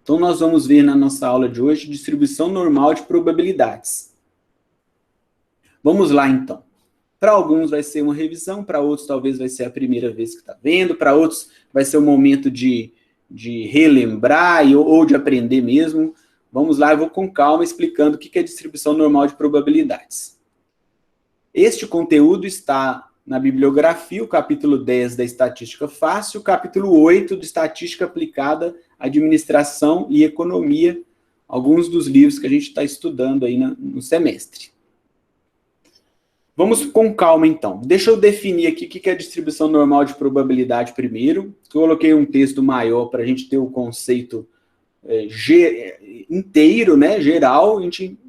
Então, nós vamos ver na nossa aula de hoje distribuição normal de probabilidades. Vamos lá, então. Para alguns vai ser uma revisão, para outros talvez vai ser a primeira vez que está vendo, para outros vai ser um momento de relembrar ou de aprender mesmo. Vamos lá, eu vou com calma explicando o que é distribuição normal de probabilidades. Este conteúdo está na bibliografia, o capítulo 10 da Estatística Fácil, o capítulo 8 de Estatística Aplicada, Administração e Economia, alguns dos livros que a gente está estudando aí no semestre. Vamos com calma, então. Deixa eu definir aqui o que é a distribuição normal de probabilidade primeiro. Eu coloquei um texto maior para a gente ter o conceito inteiro, né, geral, a gente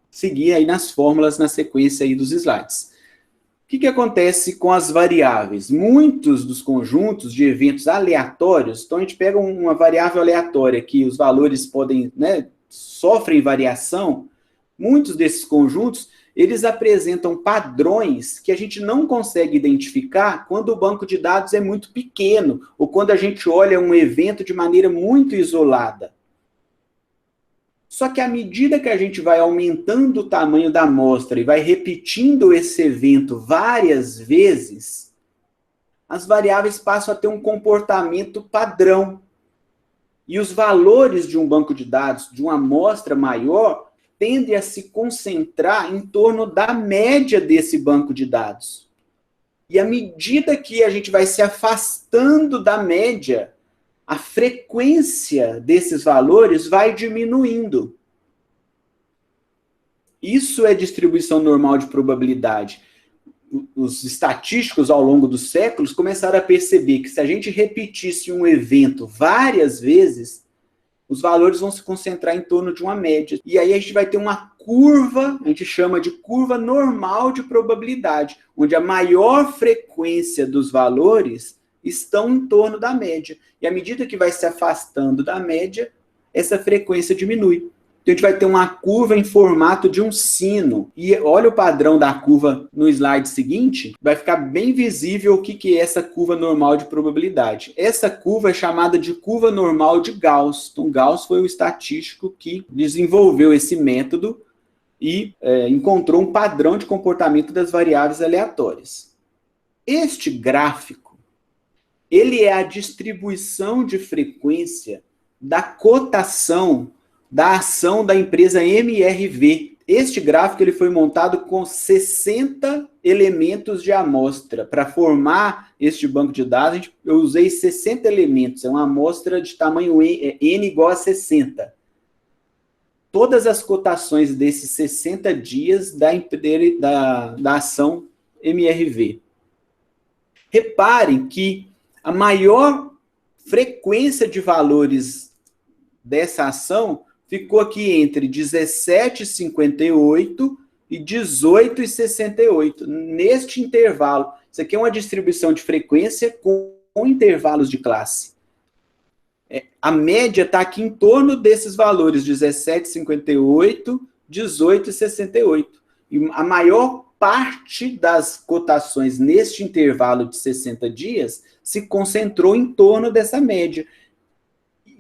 seguir aí nas fórmulas na sequência aí dos slides. O que acontece com as variáveis? Muitos dos conjuntos de eventos aleatórios, então a gente pega uma variável aleatória que os valores podem, né, sofrem variação, muitos desses conjuntos, eles apresentam padrões que a gente não consegue identificar quando o banco de dados é muito pequeno, ou quando a gente olha um evento de maneira muito isolada. Só que à medida que a gente vai aumentando o tamanho da amostra e vai repetindo esse evento várias vezes, as variáveis passam a ter um comportamento padrão. E os valores de um banco de dados, de uma amostra maior, tendem a se concentrar em torno da média desse banco de dados. E à medida que a gente vai se afastando da média, a frequência desses valores vai diminuindo. Isso é distribuição normal de probabilidade. Os estatísticos, ao longo dos séculos, começaram a perceber que se a gente repetisse um evento várias vezes, os valores vão se concentrar em torno de uma média. E aí a gente vai ter uma curva, a gente chama de curva normal de probabilidade, onde a maior frequência dos valores estão em torno da média. E à medida que vai se afastando da média, essa frequência diminui. Então a gente vai ter uma curva em formato de um sino. E olha o padrão da curva no slide seguinte, vai ficar bem visível o que é essa curva normal de probabilidade. Essa curva é chamada de curva normal de Gauss. Então Gauss foi o estatístico que desenvolveu esse método e encontrou um padrão de comportamento das variáveis aleatórias. Este gráfico, ele é a distribuição de frequência da cotação da ação da empresa MRV. Este gráfico ele foi montado com 60 elementos de amostra. Para formar este banco de dados, eu usei 60 elementos. É uma amostra de tamanho N igual a 60. Todas as cotações desses 60 dias da ação MRV. Reparem que a maior frequência de valores dessa ação ficou aqui entre 17,58 e 18,68. Neste intervalo. Isso aqui é uma distribuição de frequência com intervalos de classe. A média está aqui em torno desses valores, 17,58, 18,68. E a maior parte das cotações neste intervalo de 60 dias se concentrou em torno dessa média.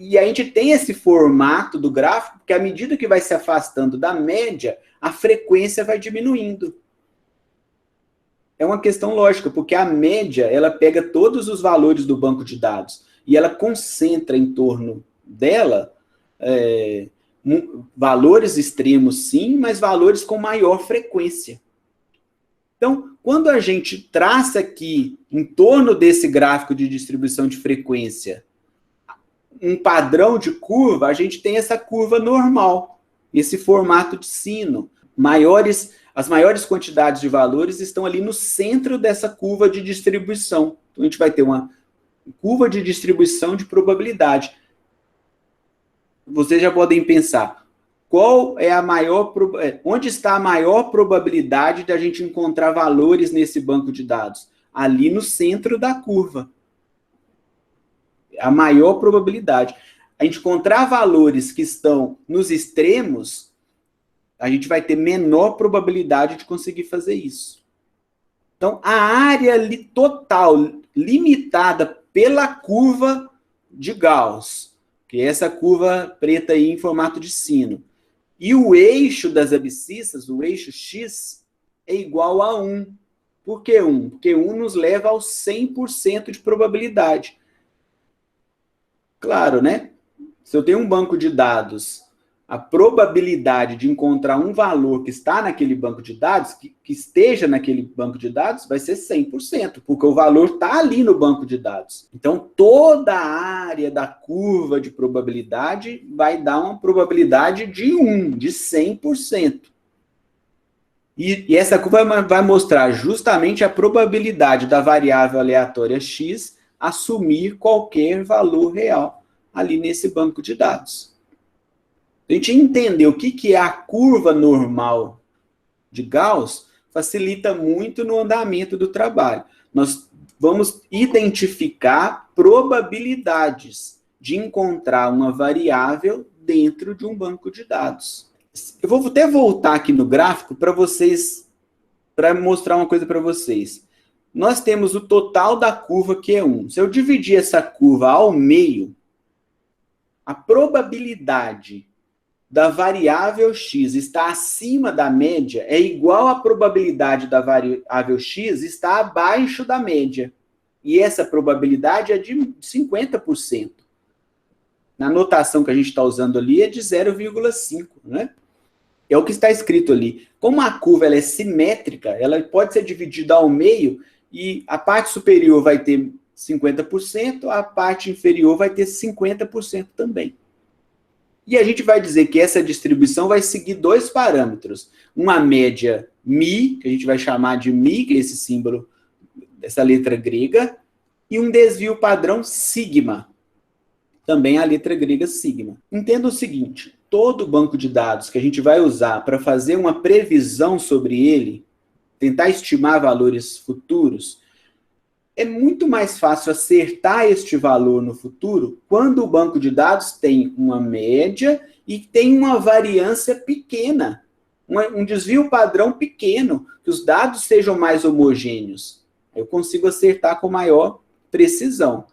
E a gente tem esse formato do gráfico, porque à medida que vai se afastando da média, a frequência vai diminuindo. É uma questão lógica, porque a média, ela pega todos os valores do banco de dados e ela concentra em torno dela valores extremos, sim, mas valores com maior frequência. Então, quando a gente traça aqui, em torno desse gráfico de distribuição de frequência, um padrão de curva, a gente tem essa curva normal, esse formato de sino. As maiores quantidades de valores estão ali no centro dessa curva de distribuição. Então, a gente vai ter uma curva de distribuição de probabilidade. Vocês já podem pensar, onde está a maior probabilidade de a gente encontrar valores nesse banco de dados? Ali no centro da curva. A maior probabilidade. A gente encontrar valores que estão nos extremos, a gente vai ter menor probabilidade de conseguir fazer isso. Então, a área total limitada pela curva de Gauss que é essa curva preta aí em formato de sino. E o eixo das abscissas, o eixo X, é igual a 1. Por que 1? Porque 1 nos leva ao 100% de probabilidade. Claro, né? Se eu tenho um banco de dados, a probabilidade de encontrar um valor que está naquele banco de dados, que esteja naquele banco de dados, vai ser 100%, porque o valor está ali no banco de dados. Então, toda a área da curva de probabilidade vai dar uma probabilidade de 1, de 100%. E essa curva vai mostrar justamente a probabilidade da variável aleatória x assumir qualquer valor real ali nesse banco de dados. A gente entender o que é a curva normal de Gauss facilita muito no andamento do trabalho. Nós vamos identificar probabilidades de encontrar uma variável dentro de um banco de dados. Eu vou até voltar aqui no gráfico para mostrar uma coisa para vocês. Nós temos o total da curva, que é 1. Se eu dividir essa curva ao meio, a probabilidade da variável x estar acima da média é igual à probabilidade da variável x estar abaixo da média. E essa probabilidade é de 50%. Na notação que a gente está usando ali é de 0,5, né? É o que está escrito ali. Como a curva ela é simétrica, ela pode ser dividida ao meio e a parte superior vai ter 50%, a parte inferior vai ter 50% também. E a gente vai dizer que essa distribuição vai seguir dois parâmetros. Uma média μ, que a gente vai chamar de μ, que é esse símbolo, essa letra grega, e um desvio padrão sigma, também a letra grega sigma. Entenda o seguinte, todo banco de dados que a gente vai usar para fazer uma previsão sobre ele, tentar estimar valores futuros, é muito mais fácil acertar este valor no futuro quando o banco de dados tem uma média e tem uma variância pequena, um desvio padrão pequeno, que os dados sejam mais homogêneos. Eu consigo acertar com maior precisão.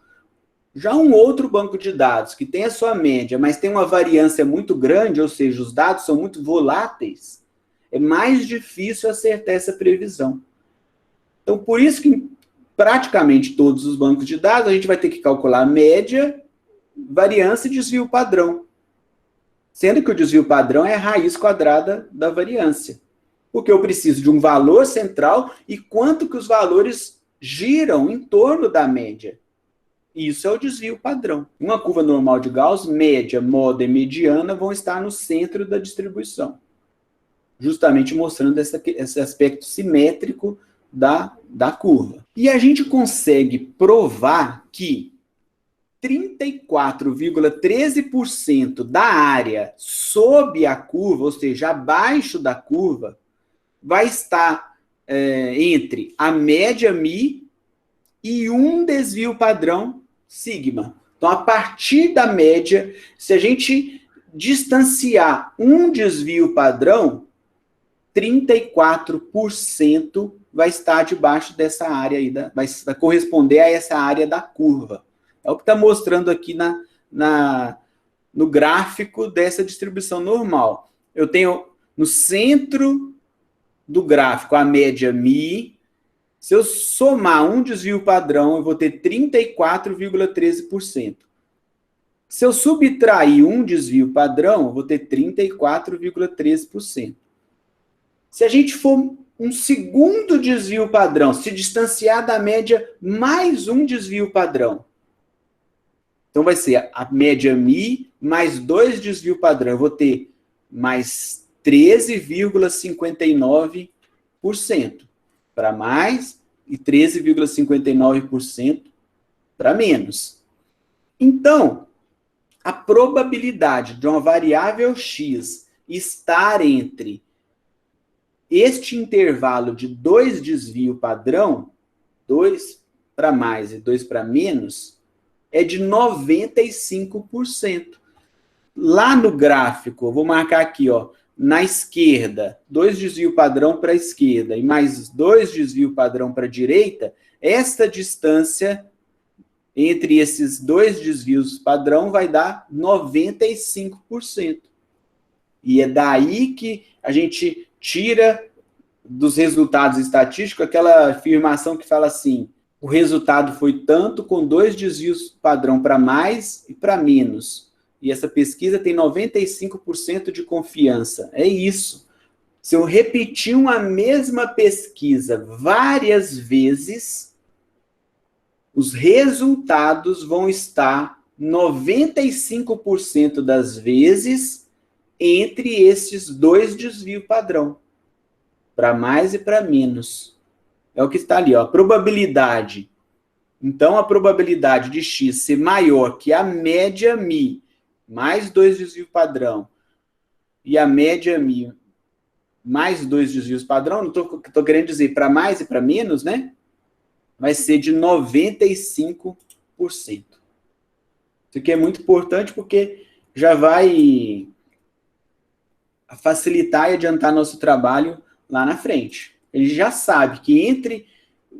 Já um outro banco de dados que tem a sua média, mas tem uma variância muito grande, ou seja, os dados são muito voláteis, é mais difícil acertar essa previsão. Então, por isso que praticamente todos os bancos de dados, a gente vai ter que calcular média, variância e desvio padrão. Sendo que o desvio padrão é a raiz quadrada da variância. Porque eu preciso de um valor central e quanto que os valores giram em torno da média. Isso é o desvio padrão. Uma curva normal de Gauss, média, moda e mediana vão estar no centro da distribuição. Justamente mostrando esse aspecto simétrico da curva. E a gente consegue provar que 34,13% da área sob a curva, ou seja, abaixo da curva, vai estar entre a média μ e um desvio padrão sigma. Então, a partir da média, se a gente distanciar um desvio padrão, 34% vai estar debaixo dessa área aí, vai corresponder a essa área da curva. É o que está mostrando aqui no gráfico dessa distribuição normal. Eu tenho no centro do gráfico a média μ. Se eu somar um desvio padrão, eu vou ter 34,13%. Se eu subtrair um desvio padrão, eu vou ter 34,13%. Se a gente for um segundo desvio padrão, se distanciar da média mais um desvio padrão, então vai ser a média μ mais 2 desvio padrão. Eu vou ter mais 13,59% para mais e 13,59% para menos. Então, a probabilidade de uma variável x estar entre este intervalo de 2 desvio padrão, 2 para mais e 2 para menos, é de 95%. Lá no gráfico, eu vou marcar aqui, ó, na esquerda, 2 desvio padrão para a esquerda e mais 2 desvio padrão para a direita, esta distância entre esses dois desvios padrão vai dar 95%. E é daí que a gente tira dos resultados estatísticos aquela afirmação que fala assim, o resultado foi tanto com dois desvios padrão para mais e para menos. E essa pesquisa tem 95% de confiança. É isso. Se eu repetir uma mesma pesquisa várias vezes, os resultados vão estar 95% das vezes entre esses dois desvios padrão, para mais e para menos. É o que está ali, ó, probabilidade. Então, a probabilidade de x ser maior que a média μ, mais dois desvios padrão, e a média μ, mais dois desvios padrão, não estou querendo dizer para mais e para menos, né? Vai ser de 95%. Isso aqui é muito importante porque já vai facilitar e adiantar nosso trabalho lá na frente. A gente já sabe que entre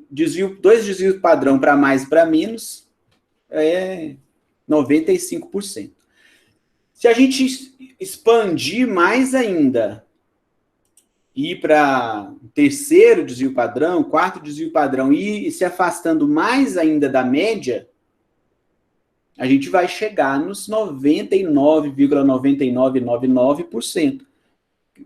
dois desvios padrão para mais e para menos é 95%. Se a gente expandir mais ainda, ir para terceiro desvio padrão, quarto desvio padrão, e se afastando mais ainda da média, a gente vai chegar nos 99,9999%.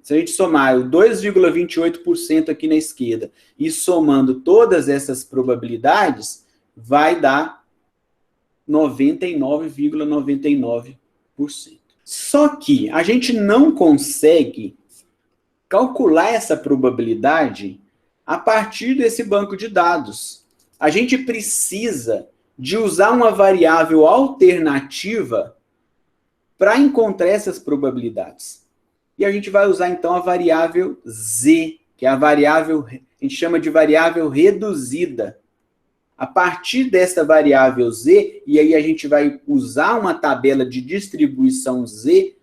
Se a gente somar o 2,28% aqui na esquerda e somando todas essas probabilidades, vai dar 99,99%. Só que a gente não consegue calcular essa probabilidade a partir desse banco de dados. A gente precisa de usar uma variável alternativa para encontrar essas probabilidades. E a gente vai usar, então, a variável z, que é a variável, a gente chama de variável reduzida. A partir dessa variável z, e aí a gente vai usar uma tabela de distribuição z,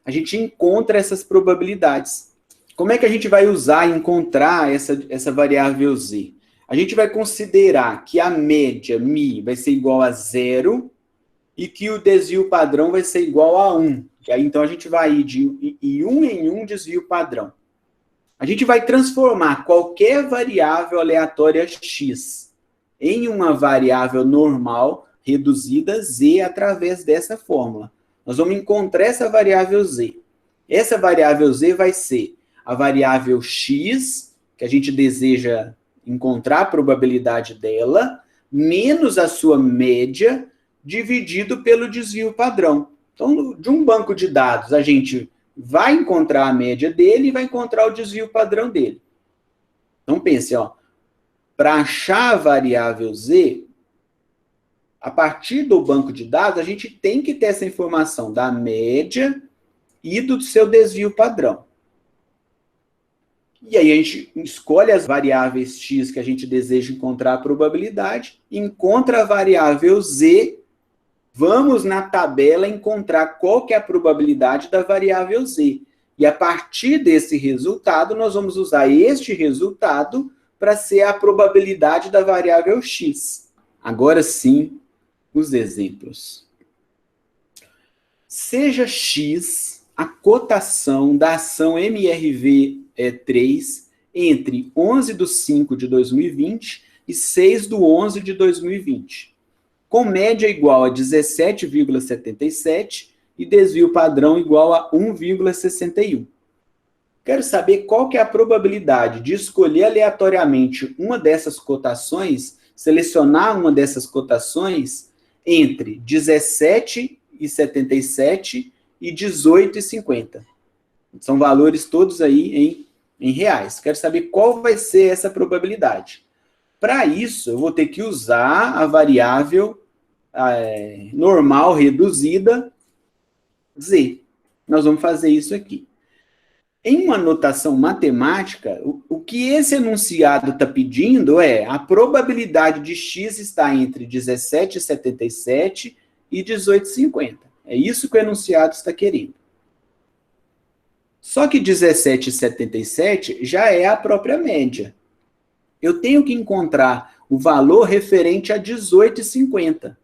a gente encontra essas probabilidades. Como é que a gente vai usar e encontrar essa variável z? A gente vai considerar que a média μ vai ser igual a 0 e que o desvio padrão vai ser igual a 1. E aí, então, a gente vai ir de um em um desvio padrão. A gente vai transformar qualquer variável aleatória x em uma variável normal reduzida z através dessa fórmula. Nós vamos encontrar essa variável z. Essa variável z vai ser a variável x, que a gente deseja encontrar a probabilidade dela, menos a sua média, dividido pelo desvio padrão. Então, de um banco de dados, a gente vai encontrar a média dele e vai encontrar o desvio padrão dele. Então, pense, para achar a variável z, a partir do banco de dados, a gente tem que ter essa informação da média e do seu desvio padrão. E aí a gente escolhe as variáveis x que a gente deseja encontrar a probabilidade, encontra a variável z, vamos na tabela encontrar qual que é a probabilidade da variável z. E a partir desse resultado, nós vamos usar este resultado para ser a probabilidade da variável x. Agora sim, os exemplos. Seja x a cotação da ação MRV3 entre 11/5/2020 e 6/11/2020, com média igual a 17,77 e desvio padrão igual a 1,61. Quero saber qual que é a probabilidade de escolher aleatoriamente uma dessas cotações, selecionar uma dessas cotações entre 17,77 e 18,50. São valores todos aí em reais. Quero saber qual vai ser essa probabilidade. Para isso, eu vou ter que usar a variável normal reduzida z. Nós vamos fazer isso aqui. Em uma notação matemática, o que esse enunciado está pedindo é a probabilidade de x está entre 17,77 e 18,50. É isso que o enunciado está querendo. Só que 17,77 já é a própria média. Eu tenho que encontrar o valor referente a 18,50.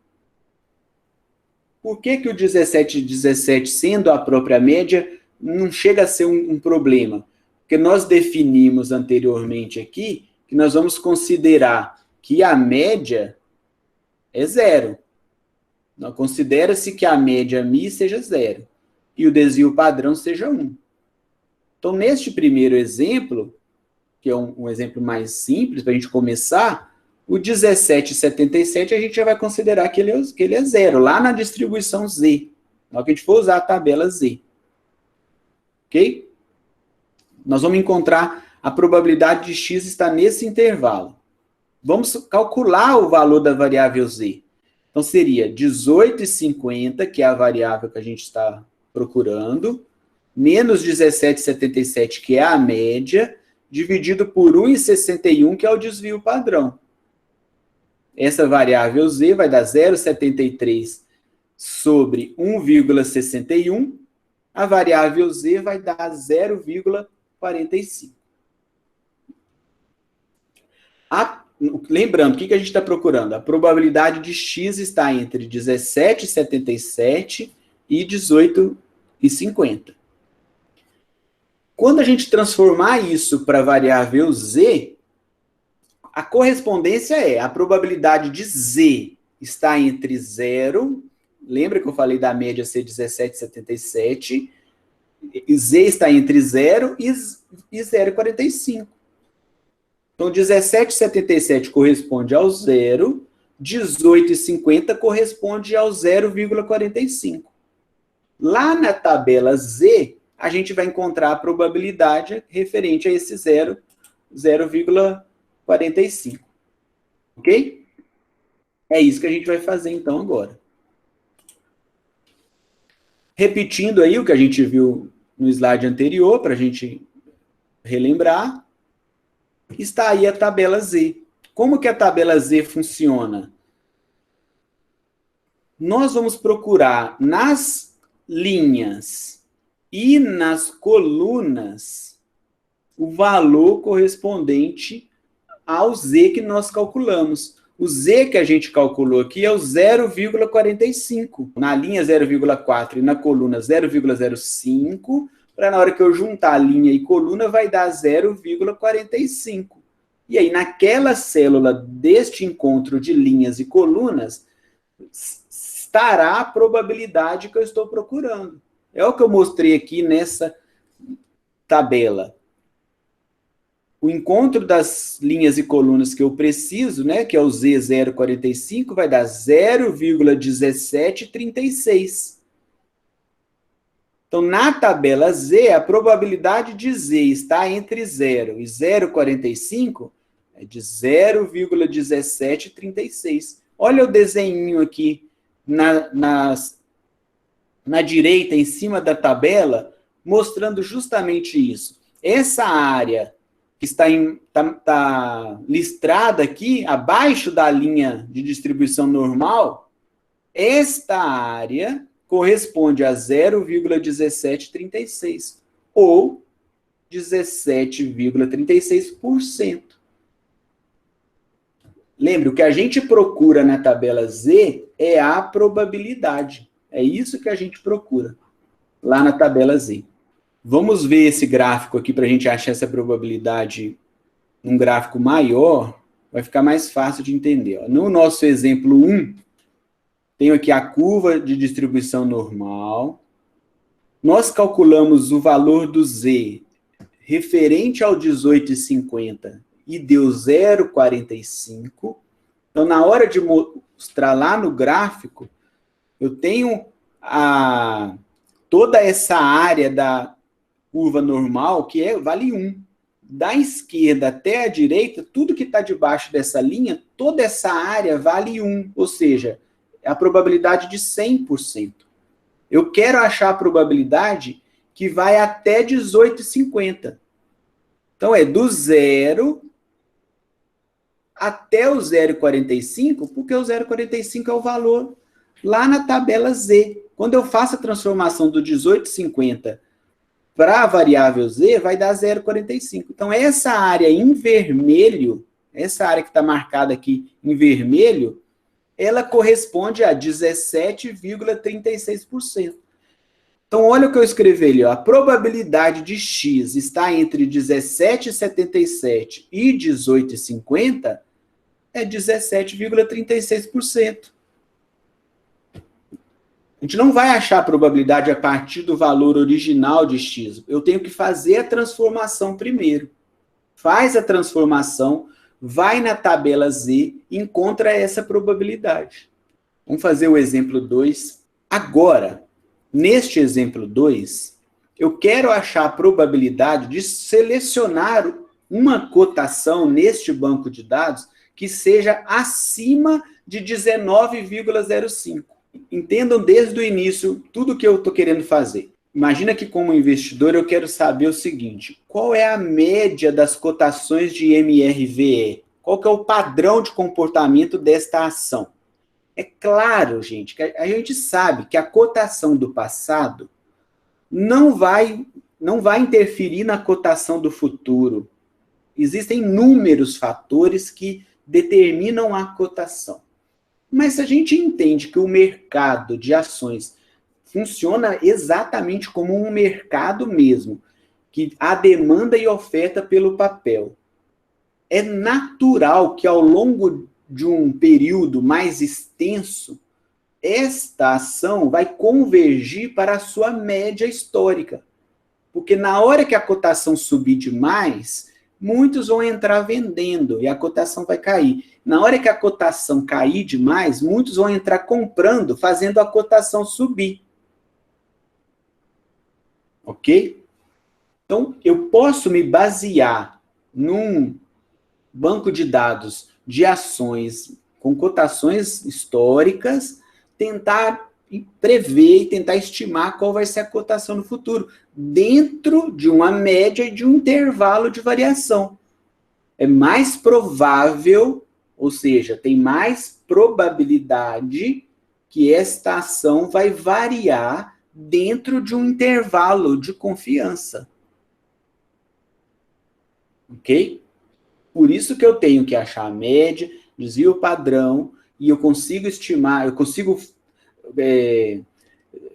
Por que o 17,17, sendo a própria média, não chega a ser um problema? Porque nós definimos anteriormente aqui que nós vamos considerar que a média é zero. Considera-se que a média μ seja zero e o desvio padrão seja 1. Então, neste primeiro exemplo, que é um exemplo mais simples para a gente começar, o 17,77 a gente já vai considerar que ele é zero, lá na distribuição Z, na hora que a gente for usar a tabela Z. Ok? Nós vamos encontrar a probabilidade de x estar nesse intervalo. Vamos calcular o valor da variável Z. Então, seria 18,50, que é a variável que a gente está procurando, menos 17,77, que é a média, dividido por 1,61, que é o desvio padrão. Essa variável Z vai dar 0,73 sobre 1,61. A variável Z vai dar 0,45. Lembrando, o que a gente está procurando? A probabilidade de x está entre 17,77 e 18,50. Quando a gente transformar isso para a variável Z, a correspondência é a probabilidade de Z está entre 0, lembra que eu falei da média ser 17,77, Z está entre 0 e 0,45. Então, 17,77 corresponde ao 0, 18,50 corresponde ao 0,45. Lá na tabela Z, a gente vai encontrar a probabilidade referente a esse 0,45. Ok? É isso que a gente vai fazer, então, agora. Repetindo aí o que a gente viu no slide anterior, para a gente relembrar, está aí a tabela Z. Como que a tabela Z funciona? Nós vamos procurar nas linhas e nas colunas o valor correspondente ao Z que nós calculamos. O Z que a gente calculou aqui é o 0,45. Na linha 0,4 e na coluna 0,05. Para na hora que eu juntar linha e coluna vai dar 0,45. E aí, naquela célula deste encontro de linhas e colunas, estará a probabilidade que eu estou procurando. É o que eu mostrei aqui nessa tabela. O encontro das linhas e colunas que eu preciso, né, que é o Z045, vai dar 0,1736. Então, na tabela Z, a probabilidade de Z estar entre 0 e 0,45 é de 0,1736. Olha o desenho aqui na direita, em cima da tabela, mostrando justamente isso. Essa área que está listrada aqui, abaixo da linha de distribuição normal, esta área corresponde a 0,1736, ou 17,36%. Lembre, o que a gente procura na tabela Z é a probabilidade. É isso que a gente procura lá na tabela Z. Vamos ver esse gráfico aqui para a gente achar essa probabilidade num gráfico maior, vai ficar mais fácil de entender. No nosso exemplo 1, tenho aqui a curva de distribuição normal. Nós calculamos o valor do Z referente ao 18,50 e deu 0,45. Então, na hora de mostrar lá no gráfico, eu tenho toda essa área da curva normal, que vale 1. Da esquerda até a direita, tudo que está debaixo dessa linha, toda essa área vale 1. Ou seja, é a probabilidade de 100%. Eu quero achar a probabilidade que vai até 18,50. Então, é do 0 até o 0,45, porque o 0,45 é o valor lá na tabela Z. Quando eu faço a transformação do 18,50 para a variável Z, vai dar 0,45. Então, essa área em vermelho, essa área que está marcada aqui em vermelho, ela corresponde a 17,36%. Então, olha o que eu escrevi ali, ó. A probabilidade de X está entre 17,77 e 18,50 é 17,36%. A gente não vai achar a probabilidade a partir do valor original de X. Eu tenho que fazer a transformação primeiro. Faz a transformação, vai na tabela Z, encontra essa probabilidade. Vamos fazer o exemplo 2. Agora, neste exemplo 2, eu quero achar a probabilidade de selecionar uma cotação neste banco de dados que seja acima de 19,05. Entendam desde o início tudo que eu estou querendo fazer. Imagina que, como investidor, eu quero saber o seguinte: qual é a média das cotações de MRVE? Qual que é o padrão de comportamento desta ação? É claro, gente, que a gente sabe que a cotação do passado não vai interferir na cotação do futuro. Existem inúmeros fatores que determinam a cotação. Mas se a gente entende que o mercado de ações funciona exatamente como um mercado mesmo, que há demanda e oferta pelo papel, é natural que ao longo de um período mais extenso, esta ação vai convergir para a sua média histórica. Porque na hora que a cotação subir demais, muitos vão entrar vendendo e a cotação vai cair. Na hora que a cotação cair demais, muitos vão entrar comprando, fazendo a cotação subir. Ok? Então, eu posso me basear num banco de dados de ações com cotações históricas, tentar prever e tentar estimar qual vai ser a cotação no futuro, dentro de uma média e de um intervalo de variação. É mais provável, ou seja, tem mais probabilidade que esta ação vai variar dentro de um intervalo de confiança. Ok? Por isso que eu tenho que achar a média, desvio padrão, e eu consigo estimar, eu consigo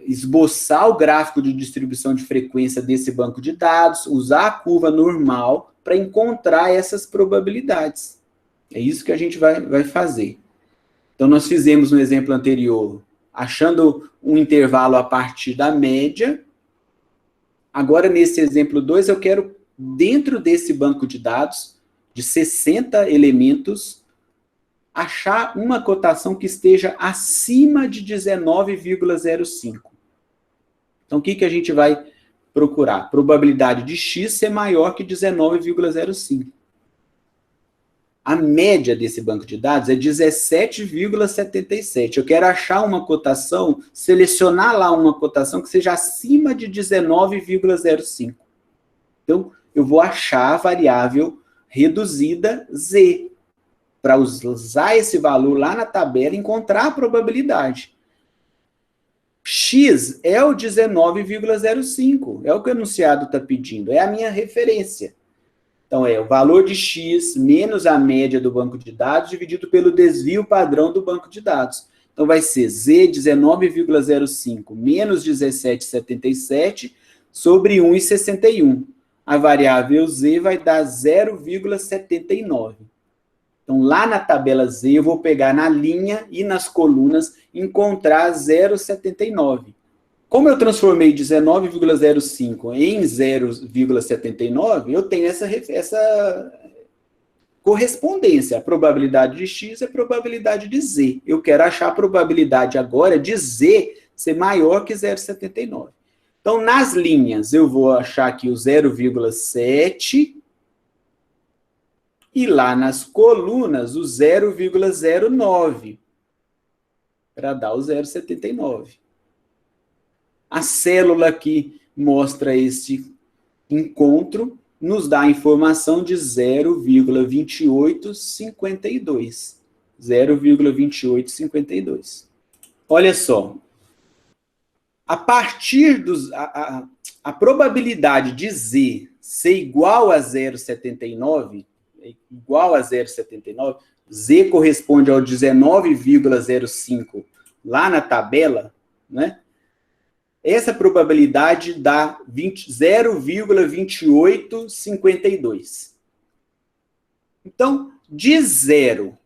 esboçar o gráfico de distribuição de frequência desse banco de dados, usar a curva normal para encontrar essas probabilidades. É isso que a gente vai fazer. Então, nós fizemos no exemplo anterior, achando um intervalo a partir da média. Agora, nesse exemplo 2, eu quero, dentro desse banco de dados, de 60 elementos, achar uma cotação que esteja acima de 19,05. Então, o que a gente vai procurar? Probabilidade de X ser maior que 19,05. A média desse banco de dados é 17,77. Eu quero achar uma cotação, selecionar lá uma cotação que seja acima de 19,05. Então, eu vou achar a variável reduzida Z, para usar esse valor lá na tabela e encontrar a probabilidade. X é o 19,05, é o que o enunciado está pedindo, é a minha referência. Então, é o valor de X menos a média do banco de dados dividido pelo desvio padrão do banco de dados. Então, vai ser Z 19,05 menos 17,77 sobre 1,61. A variável Z vai dar 0,79. Então, lá na tabela Z, eu vou pegar na linha e nas colunas, encontrar 0,79. Como eu transformei 19,05 em 0,79, eu tenho essa correspondência. A probabilidade de X é a probabilidade de Z. Eu quero achar a probabilidade agora de Z ser maior que 0,79. Então, nas linhas, eu vou achar aqui o 0,7... e lá nas colunas, o 0,09, para dar o 0,79. A célula que mostra este encontro nos dá a informação de 0,2852. 0,2852. Olha só. A partir dos... A probabilidade de Z ser igual a 0,79... igual a 0,79, Z corresponde ao 19,05 lá na tabela, né? Essa probabilidade dá 0,2852. Então, de 0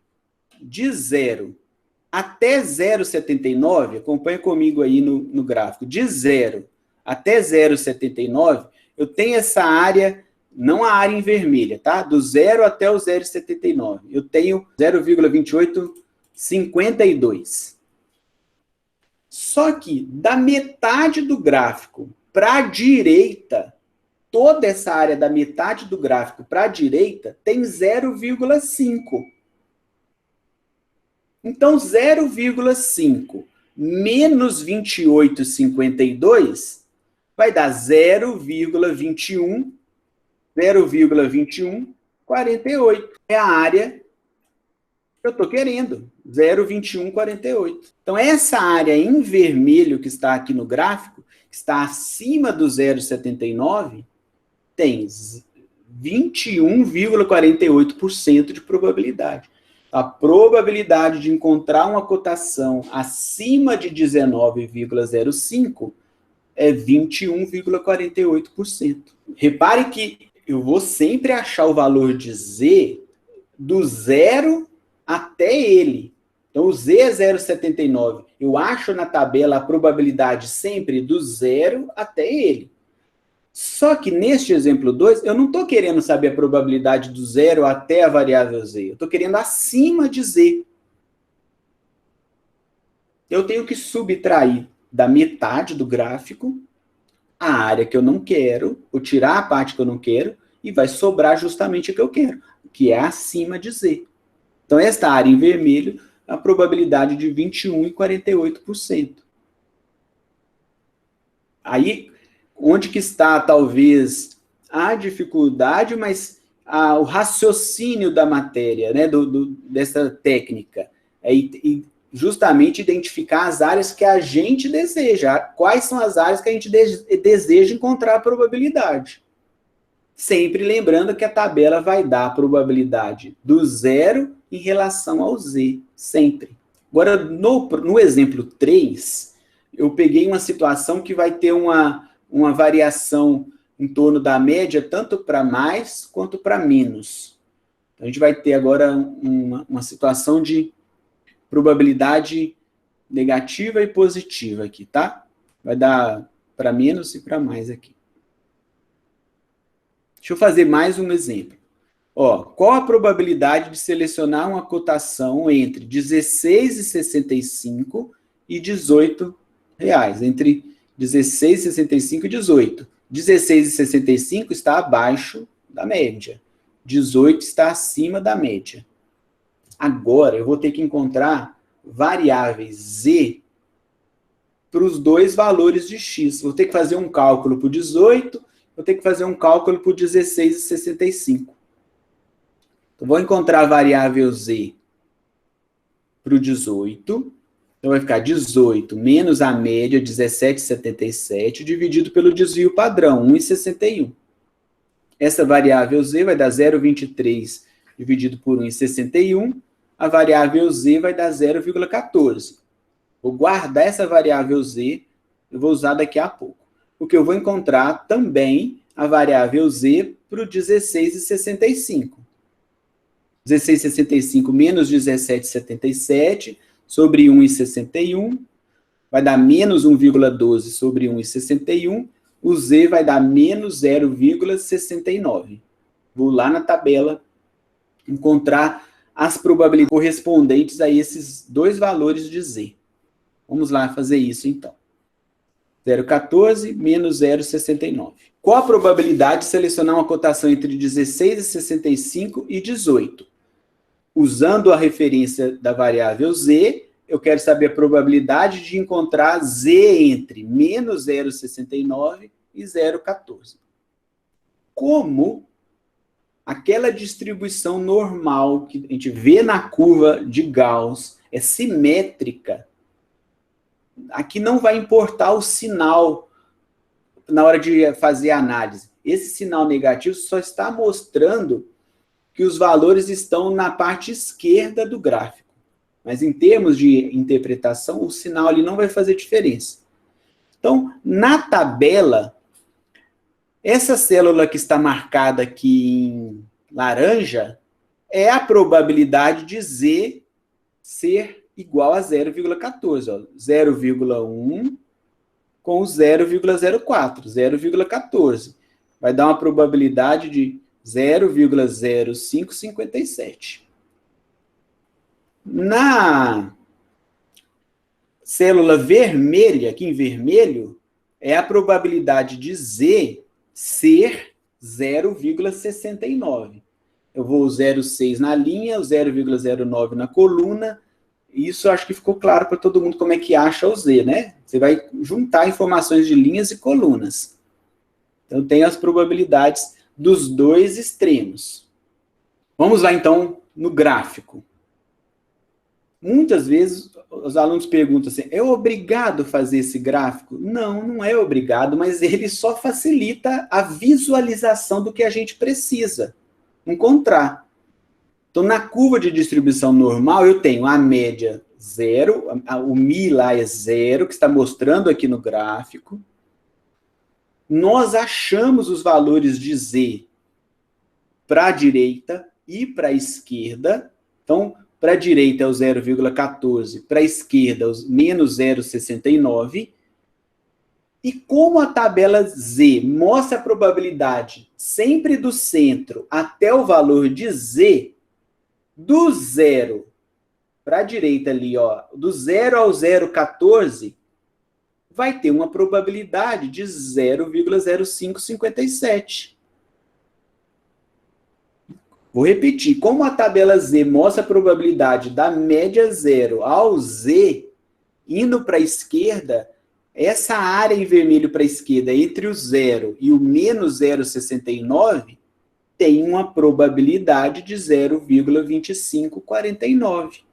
até 0,79, acompanha comigo aí no gráfico, de 0 até 0,79, eu tenho essa área, não a área em vermelha, tá? Do 0 até o 0,79. Eu tenho 0,2852. Só que da metade do gráfico para a direita, toda essa área da metade do gráfico para a direita tem 0,5. Então, 0,5 menos 28,52 vai dar 0,2148. É a área que eu estou querendo, 0,2148. Então, essa área em vermelho que está aqui no gráfico, que está acima do 0,79, tem 21,48% de probabilidade. A probabilidade de encontrar uma cotação acima de 19,05 é 21,48%. Repare que eu vou sempre achar o valor de Z do zero até ele. Então, o Z é 0,79. Eu acho na tabela a probabilidade sempre do zero até ele. Só que neste exemplo 2, eu não estou querendo saber a probabilidade do zero até a variável Z. Eu estou querendo acima de Z. Eu tenho que subtrair da metade do gráfico a área que eu não quero, ou tirar a parte que eu não quero, e vai sobrar justamente o que eu quero, que é acima de Z. Então, esta área em vermelho, a probabilidade de 21,48%. Aí, onde que está, talvez, a dificuldade, mas o raciocínio da matéria, né, dessa técnica, é justamente identificar as áreas que a gente deseja. Quais são as áreas que a gente deseja encontrar a probabilidade. Sempre lembrando que a tabela vai dar a probabilidade do zero em relação ao Z, sempre. Agora, no exemplo 3, eu peguei uma situação que vai ter uma variação em torno da média, tanto para mais quanto para menos. Então, a gente vai ter agora uma situação de probabilidade negativa e positiva aqui, tá? Vai dar para menos e para mais aqui. Deixa eu fazer mais um exemplo. Ó, qual a probabilidade de selecionar uma cotação entre 16,65 e 18 reais? Entre 16,65 e 18. 16,65 está abaixo da média. 18 está acima da média. Agora, eu vou ter que encontrar variáveis Z para os dois valores de X. Vou ter que fazer um cálculo para o 18, vou ter que fazer um cálculo para o 16,65. Então, vou encontrar a variável Z para o 18. Então, vai ficar 18 menos a média, 17,77, dividido pelo desvio padrão, 1,61. Essa variável Z vai dar 0,23 dividido por 1,61. A variável Z vai dar 0,14. Vou guardar essa variável Z, eu vou usar daqui a pouco. Porque eu vou encontrar também a variável Z para o 16,65. 16,65 menos 17,77 sobre 1,61 vai dar menos 1,12 sobre 1,61. O Z vai dar menos 0,69. Vou lá na tabela encontrar as probabilidades correspondentes a esses dois valores de Z. Vamos lá fazer isso, então. 0,14 menos 0,69. Qual a probabilidade de selecionar uma cotação entre 16,65 e 18? Usando a referência da variável Z, eu quero saber a probabilidade de encontrar Z entre menos 0,69 e 0,14. Como aquela distribuição normal que a gente vê na curva de Gauss é simétrica, aqui não vai importar o sinal na hora de fazer a análise. Esse sinal negativo só está mostrando que os valores estão na parte esquerda do gráfico. Mas em termos de interpretação, o sinal ali não vai fazer diferença. Então, na tabela, essa célula que está marcada aqui em laranja é a probabilidade de Z ser igual a 0,14. 0,1 com 0,04. 0,14. Vai dar uma probabilidade de 0,0557. Na célula vermelha, aqui em vermelho, é a probabilidade de Z ser 0,69. Eu vou o 0,6 na linha, o 0,09 na coluna. Isso acho que ficou claro para todo mundo como é que acha o Z, né? Você vai juntar informações de linhas e colunas. Então, tem as probabilidades dos dois extremos. Vamos lá, então, no gráfico. Muitas vezes, os alunos perguntam assim, é obrigado fazer esse gráfico? Não, não é obrigado, mas ele só facilita a visualização do que a gente precisa encontrar. Então, na curva de distribuição normal, eu tenho a média 0, o Mi lá é 0, que está mostrando aqui no gráfico. Nós achamos os valores de Z para a direita e para a esquerda. Então, para a direita é o 0,14, para a esquerda o menos 0,69. E como a tabela Z mostra a probabilidade sempre do centro até o valor de Z, do 0 para a direita ali, ó, do 0 ao 0,14, vai ter uma probabilidade de 0,0557. Vou repetir. Como a tabela Z mostra a probabilidade da média 0 ao Z, indo para a esquerda, essa área em vermelho para a esquerda, entre o 0 e o menos 0,69, tem uma probabilidade de 0,2549.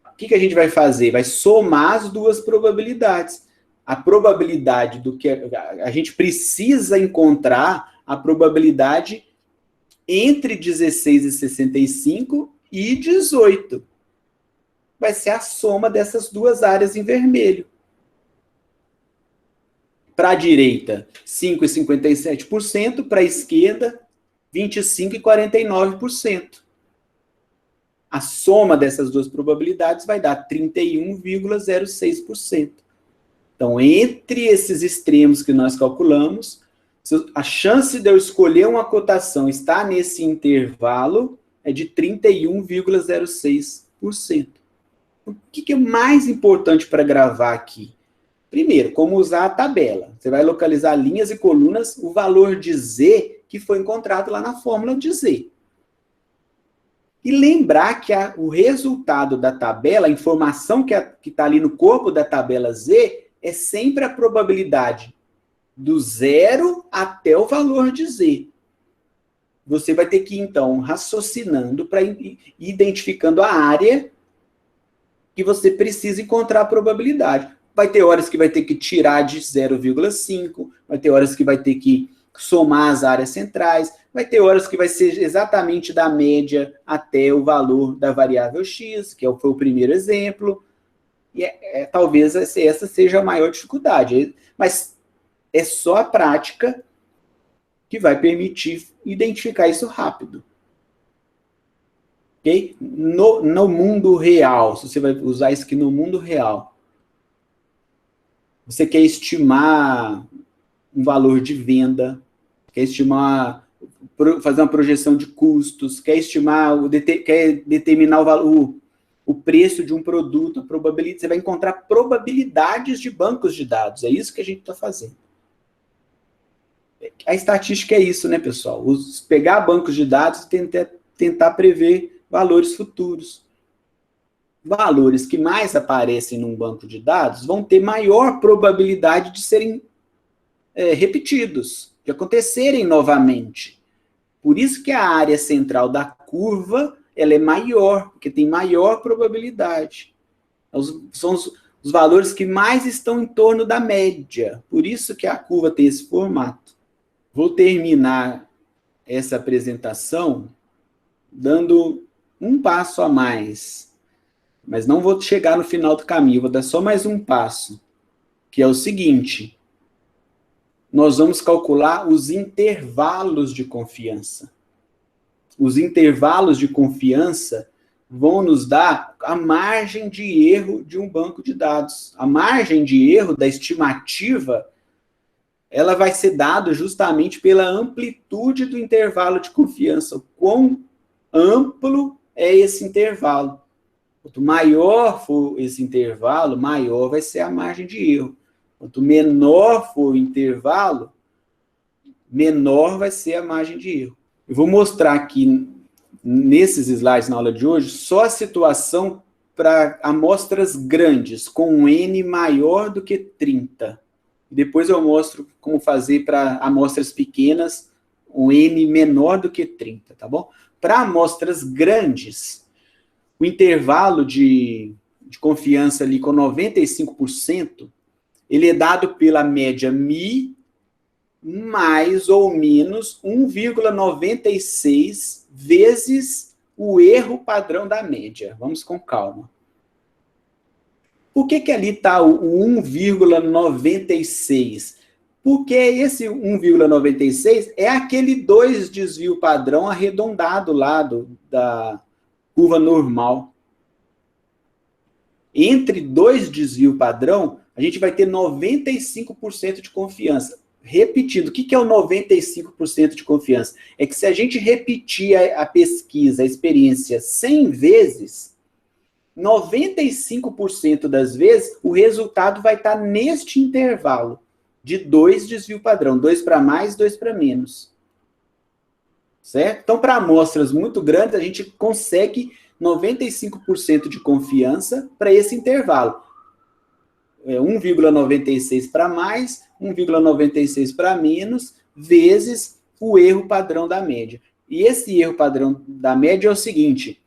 O que a gente vai fazer? Vai somar as duas probabilidades. A probabilidade do que a gente precisa encontrar, a probabilidade entre 16,65 e 18. Vai ser a soma dessas duas áreas em vermelho. Para a direita, 5,57%, para a esquerda, 25,49%. A soma dessas duas probabilidades vai dar 31,06%. Então, entre esses extremos que nós calculamos, a chance de eu escolher uma cotação estar nesse intervalo é de 31,06%. O que é mais importante para gravar aqui? Primeiro, como usar a tabela. Você vai localizar linhas e colunas, o valor de Z que foi encontrado lá na fórmula de Z. E lembrar que o resultado da tabela, a informação que está ali no corpo da tabela Z, é sempre a probabilidade do 0 até o valor de Z. Você vai ter que ir, então, raciocinando para ir identificando a área que você precisa encontrar a probabilidade. Vai ter horas que vai ter que tirar de 0,5, vai ter horas que vai ter que somar as áreas centrais, vai ter horas que vai ser exatamente da média até o valor da variável x, que foi o primeiro exemplo, e talvez essa seja a maior dificuldade, mas é só a prática que vai permitir identificar isso rápido. Ok? No mundo real, se você vai usar isso aqui no mundo real, você quer estimar um valor de venda, quer estimar, fazer uma projeção de custos, quer estimar, quer determinar o preço de um produto, a probabilidade, você vai encontrar probabilidades de bancos de dados. É isso que a gente está fazendo. A estatística é isso, né, pessoal? Pegar bancos de dados e tentar prever valores futuros. Valores que mais aparecem num banco de dados vão ter maior probabilidade de serem repetidos, de acontecerem novamente. Por isso que a área central da curva ela é maior, porque tem maior probabilidade. São os valores que mais estão em torno da média. Por isso que a curva tem esse formato. Vou terminar essa apresentação dando um passo a mais. Mas não vou chegar no final do caminho, vou dar só mais um passo, que é o seguinte: nós vamos calcular os intervalos de confiança. Os intervalos de confiança vão nos dar a margem de erro de um banco de dados. A margem de erro da estimativa, ela vai ser dada justamente pela amplitude do intervalo de confiança. O quão amplo é esse intervalo. Quanto maior for esse intervalo, maior vai ser a margem de erro. Quanto menor for o intervalo, menor vai ser a margem de erro. Eu vou mostrar aqui, nesses slides na aula de hoje, só a situação para amostras grandes, com um N maior do que 30. Depois eu mostro como fazer para amostras pequenas, um N menor do que 30, tá bom? Para amostras grandes, o intervalo de confiança ali com 95%, ele é dado pela média Mi mais ou menos 1,96 vezes o erro padrão da média. Vamos com calma. Por que ali está o 1,96? Porque esse 1,96 é aquele 2 desvio padrão arredondado lá da curva normal. Entre 2 desvio padrão, a gente vai ter 95% de confiança. Repetindo, o que é o 95% de confiança? É que se a gente repetir a pesquisa, a experiência 100 vezes, 95% das vezes, o resultado vai estar neste intervalo de 2 desvio padrão, 2 para mais, 2 para menos. Certo? Então, para amostras muito grandes, a gente consegue 95% de confiança para esse intervalo. 1,96 para mais, 1,96 para menos, vezes o erro padrão da média. E esse erro padrão da média é o seguinte: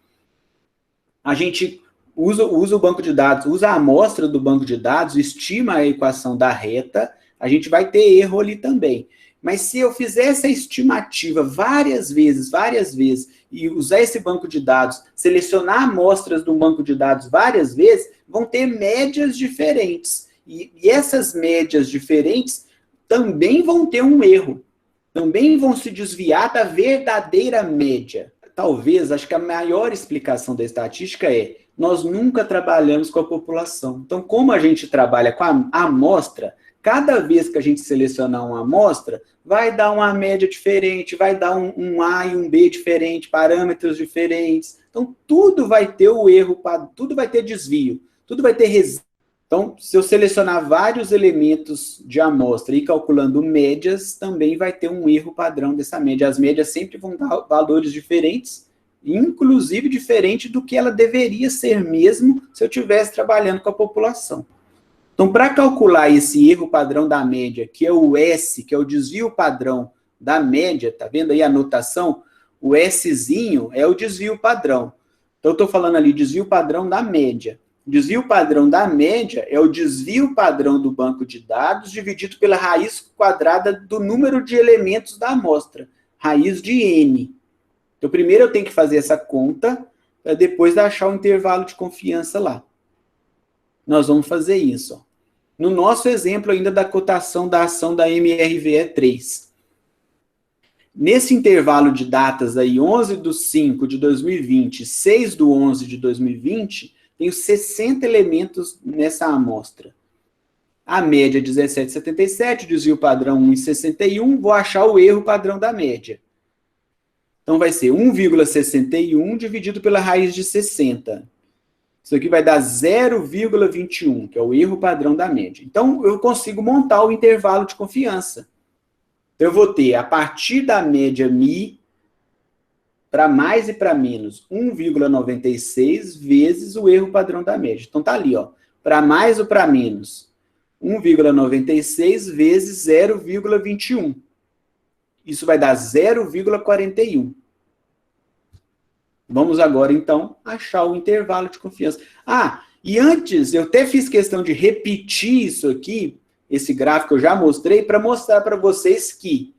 a gente usa o banco de dados, usa a amostra do banco de dados, estima a equação da reta, a gente vai ter erro ali também. Mas se eu fizer essa estimativa várias vezes, e usar esse banco de dados, selecionar amostras do banco de dados várias vezes, vão ter médias diferentes. E essas médias diferentes também vão ter um erro. Também vão se desviar da verdadeira média. Talvez, acho que a maior explicação da estatística é: nós nunca trabalhamos com a população. Então, como a gente trabalha com a amostra, cada vez que a gente selecionar uma amostra, vai dar uma média diferente, vai dar um A e um B diferente, parâmetros diferentes. Então, tudo vai ter o erro, tudo vai ter desvio, tudo vai ter resíduo. Então, se eu selecionar vários elementos de amostra e ir calculando médias, também vai ter um erro padrão dessa média. As médias sempre vão dar valores diferentes, inclusive diferente do que ela deveria ser mesmo se eu estivesse trabalhando com a população. Então, para calcular esse erro padrão da média, que é o S, que é o desvio padrão da média, tá vendo aí a notação? O Szinho é o desvio padrão. Então, eu estou falando ali desvio padrão da média. O desvio padrão da média é o desvio padrão do banco de dados dividido pela raiz quadrada do número de elementos da amostra, raiz de N. Então, primeiro eu tenho que fazer essa conta, para depois achar o intervalo de confiança lá. Nós vamos fazer isso, ó. No nosso exemplo ainda da cotação da ação da MRVE3. Nesse intervalo de datas aí, 11/5 de 2020, 6/11 de 2020, tenho 60 elementos nessa amostra. A média é 17,77, desvio padrão 1,61, vou achar o erro padrão da média. Então vai ser 1,61 dividido pela raiz de 60. Isso aqui vai dar 0,21, que é o erro padrão da média. Então, eu consigo montar o intervalo de confiança. Então, eu vou ter, a partir da média Mi, para mais e para menos, 1,96 vezes o erro padrão da média. Então, tá ali, ó. Para mais ou para menos, 1,96 vezes 0,21. Isso vai dar 0,41. Vamos agora, então, achar o intervalo de confiança. Ah, e antes, eu até fiz questão de repetir isso aqui, esse gráfico eu já mostrei, para mostrar para vocês que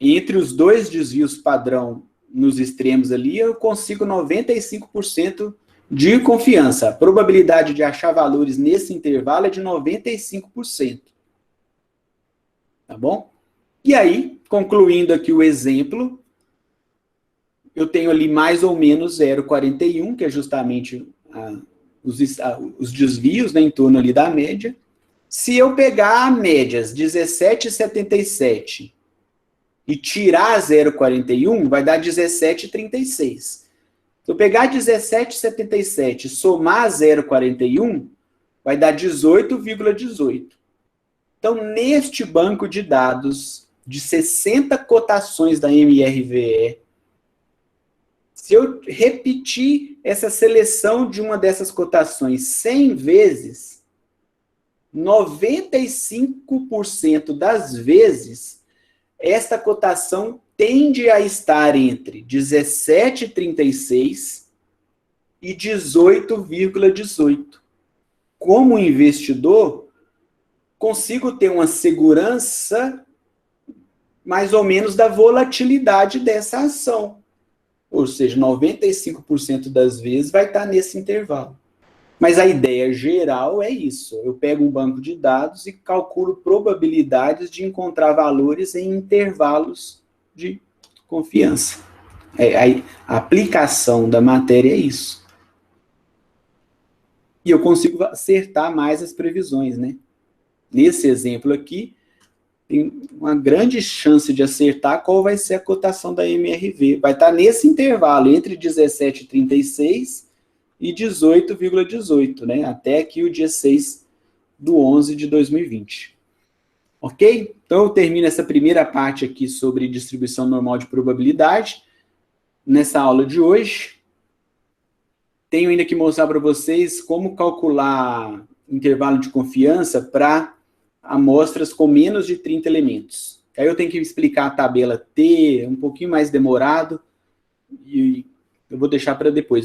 entre os dois desvios padrão nos extremos ali, eu consigo 95% de confiança. A probabilidade de achar valores nesse intervalo é de 95%. Tá bom? E aí, concluindo aqui o exemplo, eu tenho ali mais ou menos 0,41, que é justamente os desvios, né, em torno ali da média. Se eu pegar a média, 17,77, e tirar 0,41, vai dar 17,36. Se eu pegar 17,77 e somar 0,41, vai dar 18,18. Então, neste banco de dados de 60 cotações da MRVE, se eu repetir essa seleção de uma dessas cotações 100 vezes, 95% das vezes, esta cotação tende a estar entre 17,36 e 18,18. Como investidor, consigo ter uma segurança mais ou menos da volatilidade dessa ação. Ou seja, 95% das vezes vai estar nesse intervalo. Mas a ideia geral é isso. Eu pego um banco de dados e calculo probabilidades de encontrar valores em intervalos de confiança. A aplicação da matéria é isso. E eu consigo acertar mais as previsões, né? Nesse exemplo aqui, tem uma grande chance de acertar qual vai ser a cotação da MRV. Vai estar nesse intervalo, entre 17,36 e 18,18, né? Até aqui o dia 6/11 de 2020. Ok? Então eu termino essa primeira parte aqui sobre distribuição normal de probabilidade nessa aula de hoje. Tenho ainda que mostrar para vocês como calcular intervalo de confiança para amostras com menos de 30 elementos. Aí eu tenho que explicar a tabela T, um pouquinho mais demorado, e eu vou deixar para depois.